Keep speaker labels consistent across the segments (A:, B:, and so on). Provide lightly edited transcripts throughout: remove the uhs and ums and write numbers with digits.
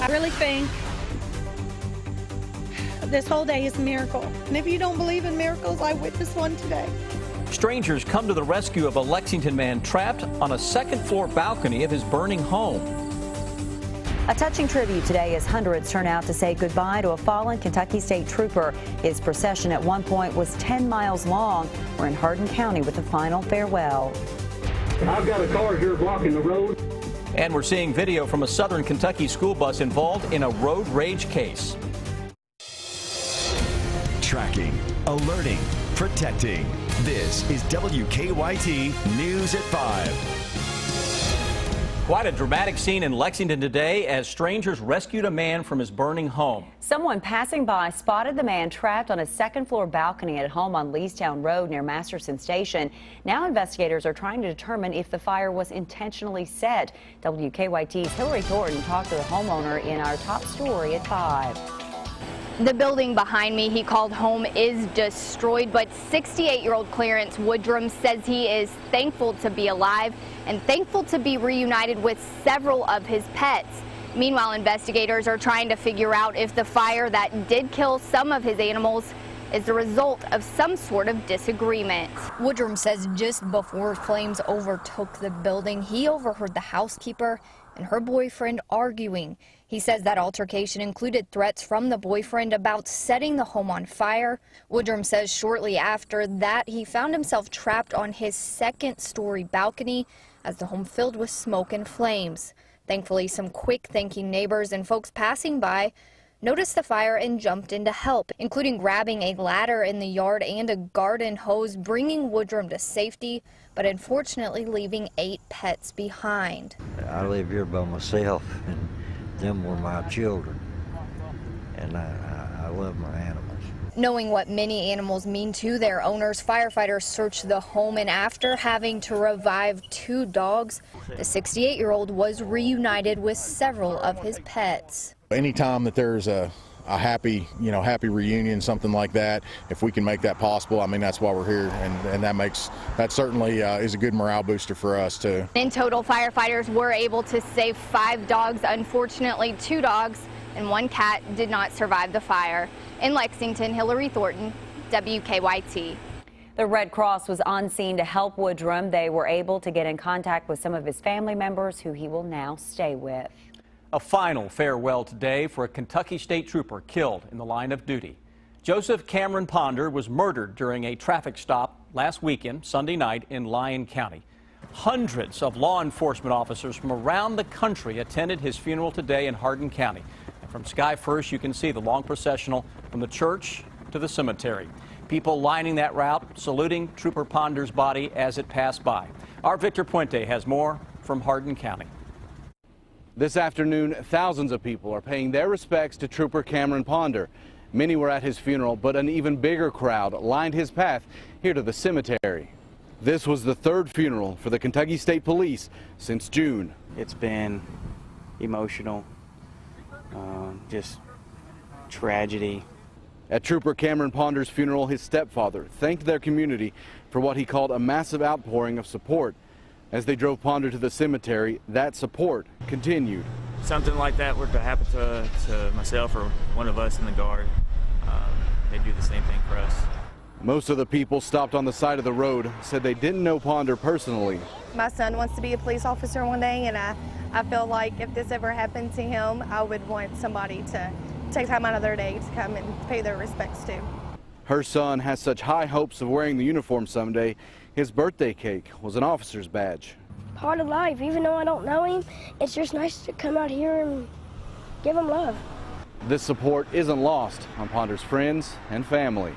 A: I really think this whole day is a miracle. And if you don't believe in miracles, I witnessed one today.
B: Strangers come to the rescue of a Lexington man trapped on a second-floor balcony of his burning home.
C: A touching tribute today as hundreds turn out to say goodbye to a fallen Kentucky State Trooper. His procession at one point was 10 miles long. We're in Hardin County with the final farewell.
D: I've got a car here blocking the road.
B: And we're seeing video from a southern Kentucky school bus involved in a road rage case.
E: Tracking, alerting, protecting. This is WKYT News at 5.
B: Quite a dramatic scene in Lexington today as strangers rescued a man from his burning home.
C: Someone passing by spotted the man trapped on a second-floor balcony at home on Leestown Road near Masterson Station. Now investigators are trying to determine if the fire was intentionally set. WKYT's Hillary Thornton talked to the homeowner in our top story at 5.
F: The building behind me, he called home, is destroyed, but 68-year-old Clarence Woodrum says he is thankful to be alive and thankful to be reunited with several of his pets. Meanwhile, investigators are trying to figure out if the fire that did kill some of his animals is the result of some sort of disagreement. Woodrum says just before flames overtook the building, he overheard the housekeeper and her boyfriend arguing. He says that altercation included threats from the boyfriend about setting the home on fire. Woodrum says shortly after that, he found himself trapped on his second-story balcony as the home filled with smoke and flames. Thankfully, some quick-thinking neighbors and folks passing by noticed the fire and jumped in to help, including grabbing a ladder in the yard and a garden hose, bringing Woodrum to safety, but unfortunately leaving 8 pets behind.
G: I live here by myself, and them were my children, and I love my animals.
F: Knowing what many animals mean to their owners, firefighters searched the home, and after having to revive 2 dogs, the 68-year-old was reunited with several of his pets.
H: Anytime that there's a happy reunion, something like that, if we can make that possible, I mean, that's why we're here, and that certainly is a good morale booster for us too.
F: In total, firefighters were able to save 5 dogs. Unfortunately, 2 dogs and 1 cat did not survive the fire. In Lexington, Hillary Thornton, WKYT.
C: The Red Cross was on scene to help Woodrum. They were able to get in contact with some of his family members who he will now stay with.
B: A final farewell today for a Kentucky State Trooper killed in the line of duty. Joseph Cameron Ponder was murdered during a traffic stop last weekend, Sunday night, in Lyon County. Hundreds of law enforcement officers from around the country attended his funeral today in Hardin County. And from Sky First, you can see the long processional from the church to the cemetery. People lining that route, saluting Trooper Ponder's body as it passed by. Our Victor Puente has more from Hardin County.
I: This afternoon, thousands of people are paying their respects to Trooper Cameron Ponder. Many were at his funeral, but an even bigger crowd lined his path here to the cemetery. This was the 3rd funeral for the Kentucky State Police since June.
J: It's been emotional, just tragedy.
I: At Trooper Cameron Ponder's funeral, his stepfather thanked their community for what he called a massive outpouring of support. As they drove Ponder to the cemetery, that support continued.
K: Something like that were to happen to myself or one of us in the Guard, they'd do the same thing for us.
I: Most of the people stopped on the side of the road said they didn't know Ponder personally.
L: My son wants to be a police officer one day, and I feel like if this ever happened to him, I would want somebody to take time out of their day to come and pay their respects to.
I: Her son has such high hopes of wearing the uniform someday. His birthday cake was an officer's badge.
M: Part of life, even though I don't know him, it's just nice to come out here and give him love.
I: This support isn't lost on Ponder's friends and family.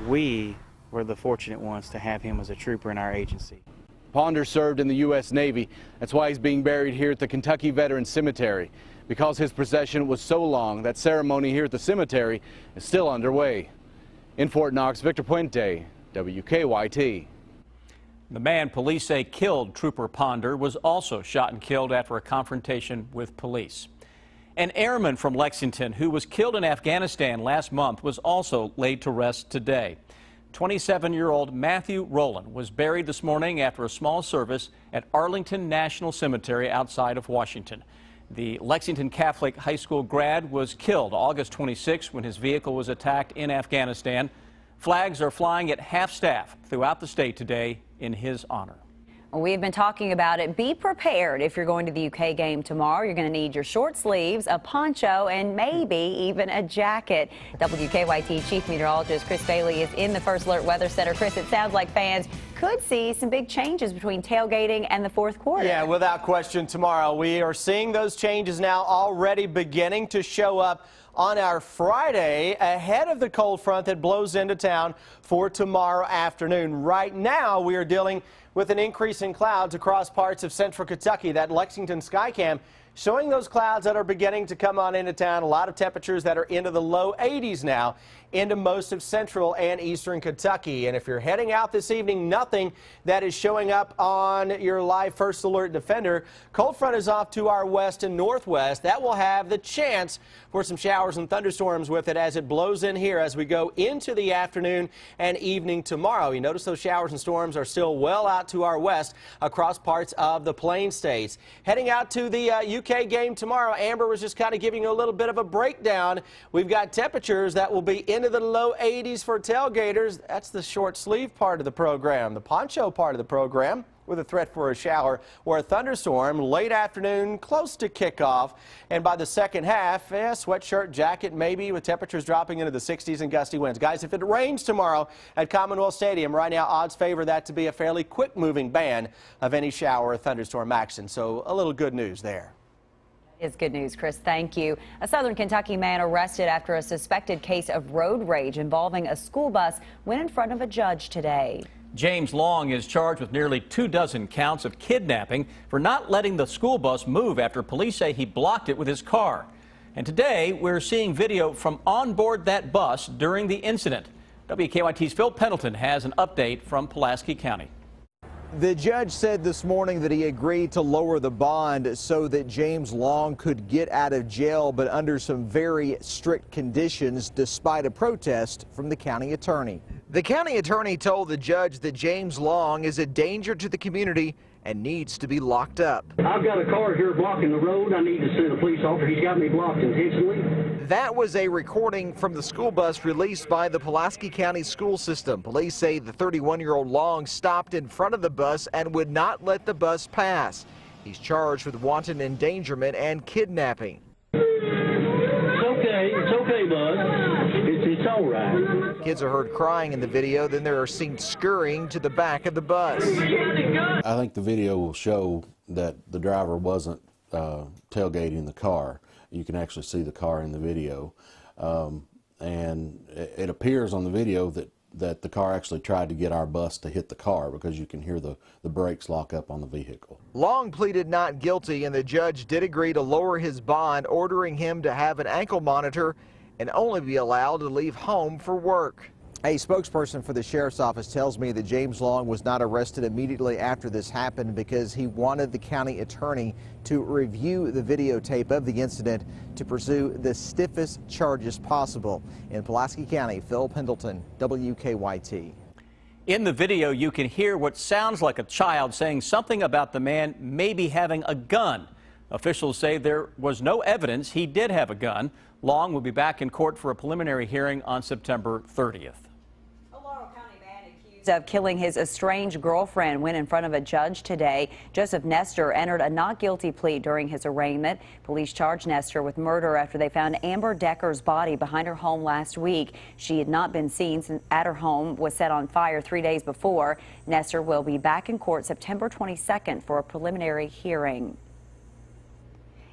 J: We were the fortunate ones to have him as a trooper in our agency.
I: Ponder served in the U.S. Navy. That's why he's being buried here at the Kentucky Veterans Cemetery. Because his procession was so long, that ceremony here at the cemetery is still underway. In Fort Knox, Victor Puente, WKYT.
B: The man police say killed Trooper Ponder was also shot and killed after a confrontation with police. An airman from Lexington who was killed in Afghanistan last month was also laid to rest today. 27-year-old Matthew Rowland was buried this morning after a small service at Arlington National Cemetery outside of Washington. The Lexington Catholic High School grad was killed August 26 when his vehicle was attacked in Afghanistan. Flags are flying at half-staff throughout the state today in his honor.
C: We've been talking about it. Be prepared if you're going to the UK game tomorrow. You're going to need your short sleeves, a poncho, and maybe even a jacket. WKYT Chief Meteorologist Chris Bailey is in the First Alert Weather Center. Chris, it sounds like fans could see some big changes between tailgating and the fourth quarter.
N: Yeah, without question tomorrow. We are seeing those changes now already beginning to show up on our Friday ahead of the cold front that blows into town for tomorrow afternoon. Right now, we are dealing with an increase in clouds across parts of central Kentucky. That Lexington Skycam showing those clouds that are beginning to come on into town. A lot of temperatures that are into the low 80s now into most of central and eastern Kentucky. And if you're heading out this evening, nothing that is showing up on your live First Alert Defender. Cold front is off to our west and northwest. That will have the chance for some showers and thunderstorms with it as it blows in here as we go into the afternoon and evening tomorrow. You notice those showers and storms are still well out to our west across parts of the Plain States. Heading out to the UK game tomorrow, Amber was just kind of giving you a little bit of a breakdown. We've got temperatures that will be into the low 80s for tailgaters. That's the short sleeve part of the program. The poncho part of the program with a threat for a shower or a thunderstorm late afternoon, close to kickoff. And by the second half, sweatshirt, jacket maybe, with temperatures dropping into the 60s and gusty winds. Guys, if it rains tomorrow at Commonwealth Stadium, right now odds favor that to be a fairly quick-moving ban of any shower or thunderstorm action. So a little good news there.
C: It's good news, Chris. Thank you. A Southern Kentucky man arrested after a suspected case of road rage involving a school bus went in front of a judge today.
B: James Long is charged with nearly 24 counts of kidnapping for not letting the school bus move after police say he blocked it with his car. And today, we're seeing video from on board that bus during the incident. WKYT's Phil Pendleton has an update from Pulaski County.
O: The judge said this morning that he agreed to lower the bond so that James Long could get out of jail, but under some very strict conditions, despite a protest from the county attorney. The county attorney told the judge that James Long is a danger to the community and needs to be locked up.
D: I've got a car here blocking the road. I need to send a police officer. He's got me blocked intentionally.
O: That was a recording from the school bus released by the Pulaski County school system. Police say the 31-year-old Long stopped in front of the bus and would not let the bus pass. He's charged with wanton endangerment and kidnapping.
D: It's okay, bud. It's all right.
O: Kids are heard crying in the video, then they are seen scurrying to the back of the bus.
P: I think the video will show that the driver wasn't tailgating the car. You can actually see the car in the video. And it appears on the video that the car actually tried to get our bus to hit the car because you can hear the brakes lock up on the vehicle.
O: Long pleaded not guilty, and the judge did agree to lower his bond, ordering him to have an ankle monitor and only be allowed to leave home for work. A spokesperson for the sheriff's office tells me that James Long was not arrested immediately after this happened because he wanted the county attorney to review the videotape of the incident to pursue the stiffest charges possible. In Pulaski County, Phil Pendleton, WKYT.
B: In the video, you can hear what sounds like a child saying something about the man maybe having a gun. Officials say there was no evidence he did have a gun. Long will be back in court for a preliminary hearing on September 30th.
C: Of killing his estranged girlfriend went in front of a judge today. Joseph Nestor entered a not guilty plea during his arraignment. Police charged Nestor with murder after they found Amber Decker's body behind her home last week. She had not been seen since at her home was set on fire 3 days before. Nestor will be back in court September 22nd for a preliminary hearing.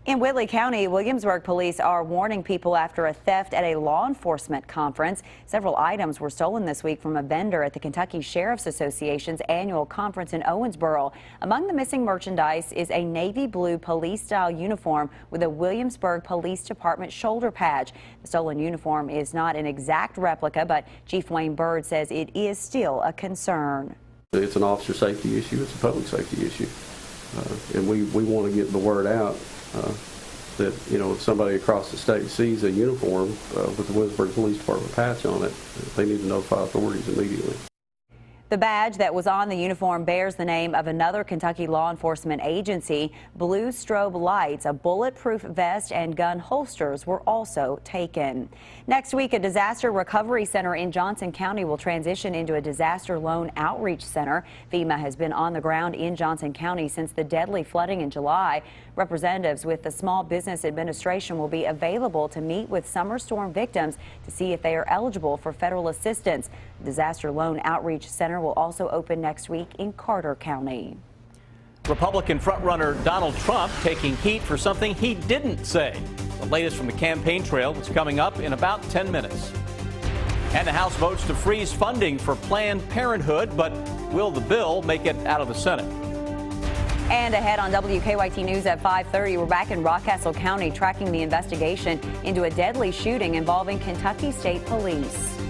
C: In Whitley County, Williamsburg Police are warning people after a theft at a law enforcement conference. Several items were stolen this week from a vendor at the Kentucky Sheriff's Association's annual conference in Owensboro. Among the missing merchandise is a navy blue police-style uniform with a Williamsburg Police Department shoulder patch. The stolen uniform is not an exact replica, but Chief Wayne Bird says it is still a concern.
Q: It's an officer safety issue. It's a public safety issue. And we want to get the word out. That, you know, if somebody across the state sees a uniform with the Williamsburg Police Department patch on it, they need to notify authorities immediately.
C: The badge that was on the uniform bears the name of another Kentucky law enforcement agency. Blue strobe lights, a bulletproof vest, and gun holsters were also taken. Next week, a disaster recovery center in Johnson County will transition into a disaster loan outreach center. FEMA has been on the ground in Johnson County since the deadly flooding in July. Representatives with the Small Business Administration will be available to meet with summer storm victims to see if they are eligible for federal assistance. The Disaster Loan Outreach Center will also open next week in Carter County.
B: Republican frontrunner Donald Trump taking heat for something he didn't say. The latest from the campaign trail is coming up in about 10 minutes. And the House votes to freeze funding for Planned Parenthood, but will the bill make it out of the Senate?
C: And ahead on WKYT News at 5:30, we're back in Rockcastle County tracking the investigation into a deadly shooting involving Kentucky State Police.